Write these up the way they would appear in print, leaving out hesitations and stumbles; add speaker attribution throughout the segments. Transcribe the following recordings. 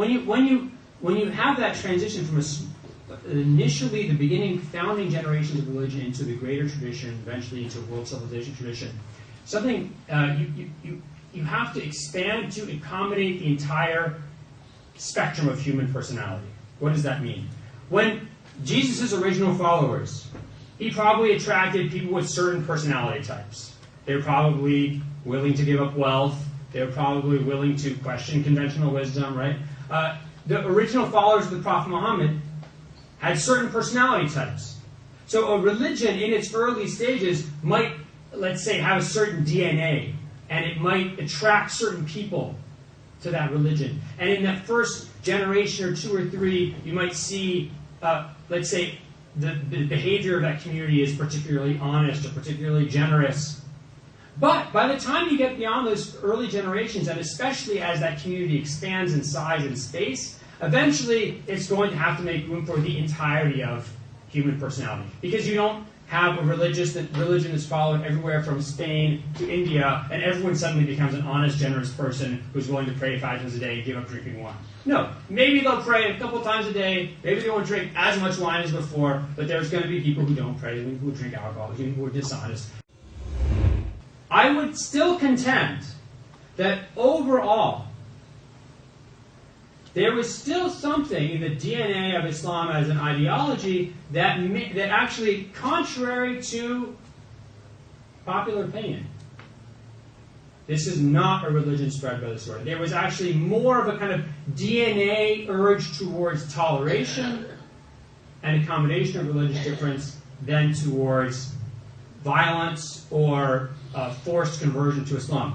Speaker 1: when you have that transition from initially the beginning founding generations of religion into the greater tradition, eventually into a world civilization tradition, something you have to expand to accommodate the entire spectrum of human personality. What does that mean? When Jesus' original followers, he probably attracted people with certain personality types. They were probably willing to give up wealth. They were probably willing to question conventional wisdom, right? The original followers of the Prophet Muhammad had certain personality types. So a religion in its early stages might, let's say, have a certain DNA, and it might attract certain people to that religion. And in that first generation or two or three, you might see, let's say, the behavior of that community is particularly honest or particularly generous. But by the time you get beyond those early generations, and especially as that community expands in size and space, eventually it's going to have to make room for the entirety of human personality. Because you don't have a religion that's followed everywhere from Spain to India, and everyone suddenly becomes an honest, generous person who's willing to pray 5 times a day and give up drinking wine. No. Maybe they'll pray a couple times a day, maybe they won't drink as much wine as before, but there's going to be people who don't pray, who drink alcohol, who are dishonest. I would still contend that overall, there was still something in the DNA of Islam as an ideology that actually, contrary to popular opinion, this is not a religion spread by the sword. There was actually more of a kind of DNA urge towards toleration and accommodation of religious difference than towards violence or forced conversion to Islam.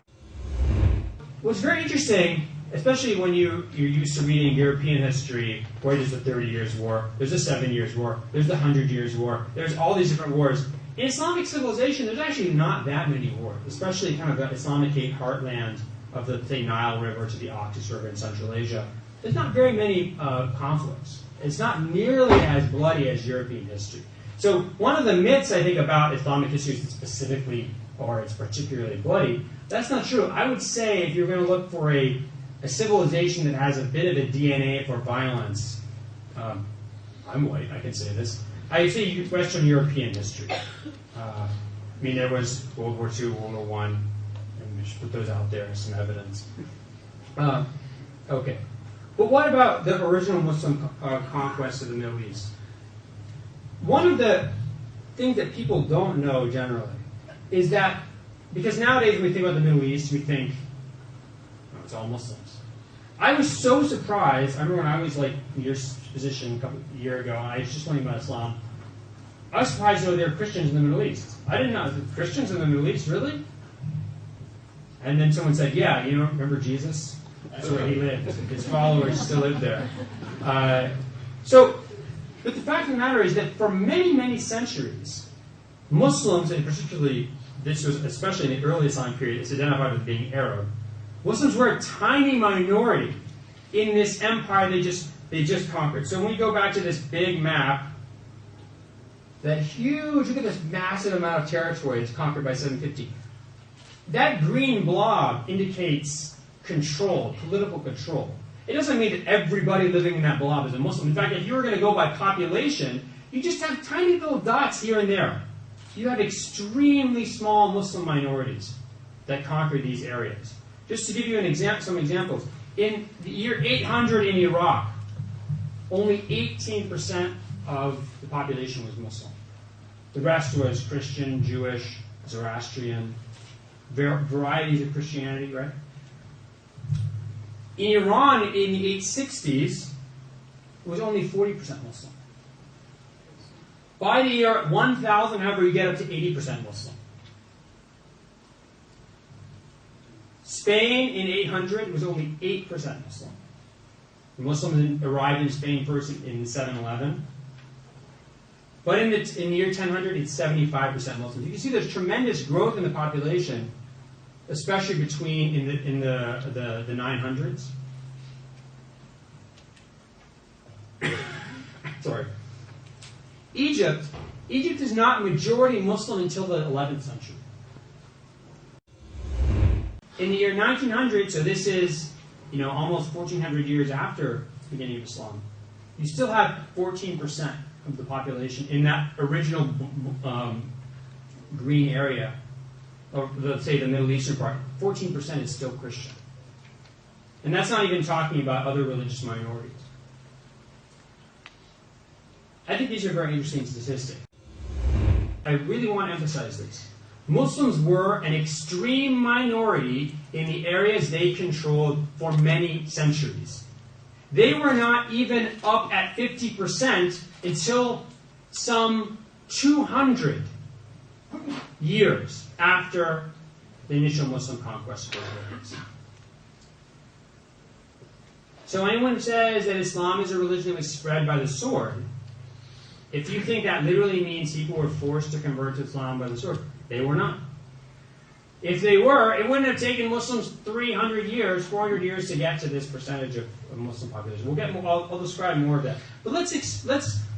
Speaker 1: What's very interesting, especially when you're used to reading European history, where there's the 30 Years' War, there's the 7 Years' War, there's the 100 Years' War, there's all these different wars. In Islamic civilization, there's actually not that many wars, especially kind of the Islamicate heartland of the, say, Nile River to the Oxus River in Central Asia. There's not very many conflicts. It's not nearly as bloody as European history. So one of the myths, I think, about Islamic history is specifically, or it's particularly bloody. That's not true. I would say if you're going to look for a civilization that has a bit of a DNA for violence, I'm white, I can say this, I'd say Western European history. I mean, there was World War II, World War I, and we should put those out there as some evidence. Okay. But what about the original Muslim conquest of the Middle East? One of the things that people don't know generally is that, because nowadays when we think about the Middle East, we think, oh, it's all Muslims. I was so surprised. I remember when I was like in your position a year ago, and I was just learning about Islam. I was surprised to know there were Christians in the Middle East. I didn't know Christians in the Middle East, really? And then someone said, yeah, you know, remember Jesus? That's where he lived. His followers still live there. But the fact of the matter is that for many, many centuries, Muslims, and particularly, this was especially in the early Islamic period, it's identified with being Arab. Muslims were a tiny minority in this empire they just conquered. So when we go back to this big map, that huge, look at this massive amount of territory that's conquered by 750. That green blob indicates control, political control. It doesn't mean that everybody living in that blob is a Muslim. In fact, if you were going to go by population, you just have tiny little dots here and there. You have extremely small Muslim minorities that conquer these areas. Just to give you some examples, in the year 800 in Iraq, only 18% of the population was Muslim. The rest was Christian, Jewish, Zoroastrian, varieties of Christianity, right? In Iran, in the 860s, it was only 40% Muslim. By the year 1000, however, you get up to 80% Muslim. Spain in 800 was only 8% Muslim. The Muslims arrived in Spain first in 711. But in the year 1000, it's 75% Muslims. You can see there's tremendous growth in the population, especially between in the 900s. Sorry. Egypt is not majority Muslim until the 11th century. In the year 1900, so this is almost 1,400 years after the beginning of Islam, you still have 14% of the population in that original green area, or let's say the Middle Eastern part. 14% is still Christian. And that's not even talking about other religious minorities. I think these are very interesting statistics. I really want to emphasize this. Muslims were an extreme minority in the areas they controlled for many centuries. They were not even up at 50% until some 200 years after the initial Muslim conquest of the So anyone who says that Islam is a religion that was spread by the sword, if you think that literally means people were forced to convert to Islam by the sword, they were not. If they were, it wouldn't have taken Muslims 300 years, 400 years to get to this percentage of Muslim population. We'll get more, I'll describe more of that. But let's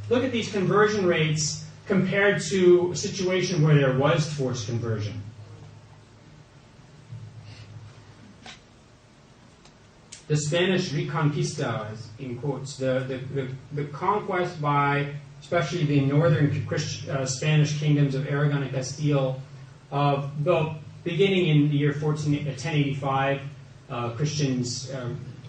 Speaker 1: look at these conversion rates compared to a situation where there was forced conversion. The Spanish Reconquista, in quotes, the conquest by especially the northern Spanish kingdoms of Aragon and Castile, beginning in the year 1085, Christians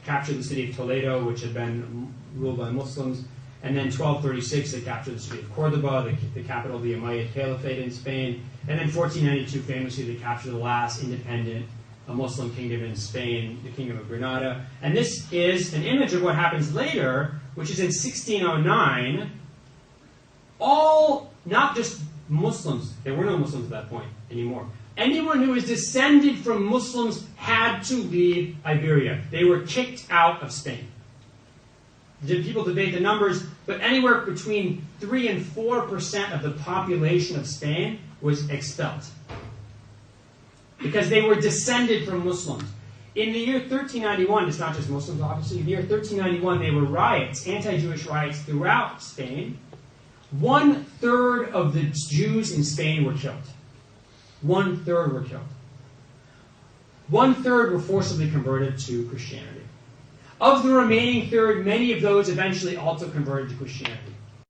Speaker 1: captured the city of Toledo, which had been ruled by Muslims, and then 1236 they captured the city of Cordoba, the capital of the Umayyad Caliphate in Spain, and then 1492 famously they captured the last independent Muslim kingdom in Spain, the Kingdom of Granada. And this is an image of what happens later, which is in 1609. All, not just Muslims, there were no Muslims at that point anymore. Anyone who is descended from Muslims had to leave Iberia. They were kicked out of Spain. People debate the numbers, but anywhere between 3 and 4% of the population of Spain was expelled, because they were descended from Muslims. In the year 1391, it's not just Muslims, obviously. In the year 1391, there were riots, anti-Jewish riots throughout Spain. 1/3 of the Jews in Spain were killed. 1/3 were killed. 1/3 were forcibly converted to Christianity. Of the remaining third, many of those eventually also converted to Christianity.